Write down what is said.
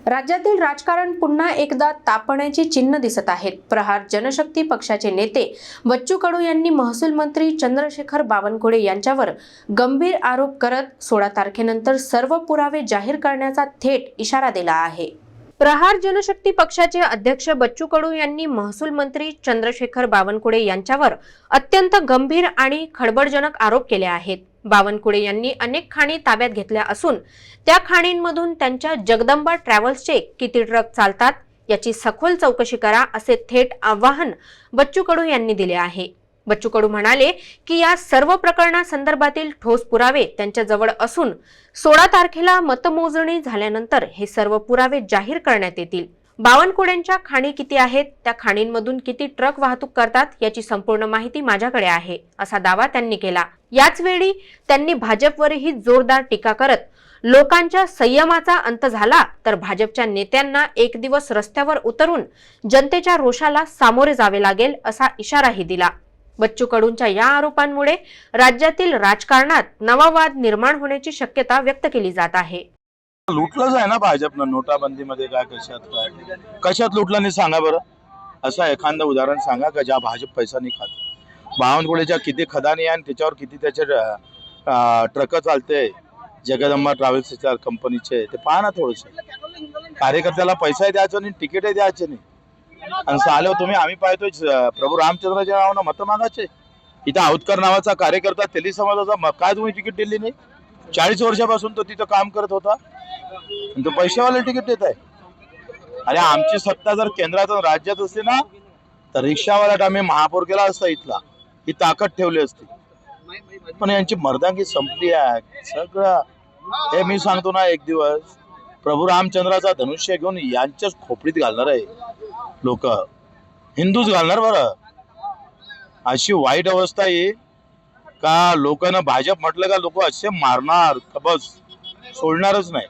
राज्यातील राजकारण पुन्हा एकदा तापण्याची चिन्ह दिसत आहेत। प्रहार जनशक्ती पक्षाचे नेते बच्चू कडू यांनी महसूल मंत्री चंद्रशेखर बावनकुळे यांच्यावर गंभीर आरोप करत 16 तारखेनंतर सर्व पुरावे जाहीर करण्याचा थेट इशारा दिला आहे। प्रहार जनशक्ती पक्षाचे अध्यक्ष बच्चू कडू यांनी महसूल मंत्री चंद्रशेखर बावनकुळे यांच्यावर अत्यंत गंभीर आणि खळबळजनक आरोप केले आहेत। बावनकुळे यांनी अनेक खाणी ताब्यात घेतल्या असून त्या खाणींमधून त्यांच्या जगदंबा ट्रॅव्हल्सचे किती ट्रक चालतात याची सखोल चौकशी करा असे थेट आवाहन बच्चू कडू यांनी दिले आहे। बच्चू कडू म्हणाले की या सर्व प्रकरणासंदर्भातील ठोस पुरावे त्यांच्या जवळ असून 16 तारखेला मतमोजणी झाल्यानंतर हे सर्व पुरावे जाहीर करण्यात येतील। बावनकुळेंच्या खाणी किती आहेत, त्या खाणींमधून किती ट्रक वाहतूक करतात याची संपूर्ण माहिती माझ्याकडे आहे असा दावा त्यांनी केला। याच वेळी त्यांनी भाजपवरही जोरदार टीका करत लोकांच्या संयमाचा अंत झाला तर भाजपच्या नेत्यांना एक दिवस रस्त्यावर उतरून जनतेच्या रोषाला सामोरे जावे लागेल असा इशाराही दिला। बच्चू कडूंच्या या आरोपांमुळे राज्यातील राजकारणात नवा वाद निर्माण होण्याची शक्यता व्यक्त केली जात आहे। लुटलंच आहे ना भाजपनं नोटाबंदीमध्ये, काय कशात लुटलं नाही सांगा बरं। असं एखादं उदाहरण सांगा का ज्या भाजप पैसा नाही खात। बावनकुळेच्या किती खदानी आणि त्याच्यावर किती त्याचे ट्रक चालते जगदंबा ट्रॅव्हल्सच्या कंपनीचे, ते पहा ना थोडंसं। कार्यकर्त्याला पैसाही द्यायचा नाही, तिकीटही द्यायचे नाही आणि चालव तुम्ही आम्ही पाहतोय प्रभू रामचंद्राच्या नावानं मत मागायचे। इथं औतकर नावाचा कार्यकर्ता तेली समाजाचा काय तुम्ही तिकीट दिली नाही? 40 वर्षापासून तो तिथं काम करत होता, तो पैशावाले तिकीट देत आहे। अरे आमची सत्ता जर केंद्रात राज्यात असते ना तर रिक्षावाला आम्ही महापौर केला असता, इथला ही ताकद ठेवली असती। पण यांची मर्दांगी संपली आहे सगळं। हे मी सांगतो ना, एक दिवस प्रभू रामचंद्राचा धनुष्य घेऊन यांच्याच खोपडीत घालणार आहे लोक, हिंदूच घालणार बरं। अशी वाईट अवस्था आहे का लोकांना भाजप म्हटलं का लोक असे मारणार, बस सोडणारच नाही।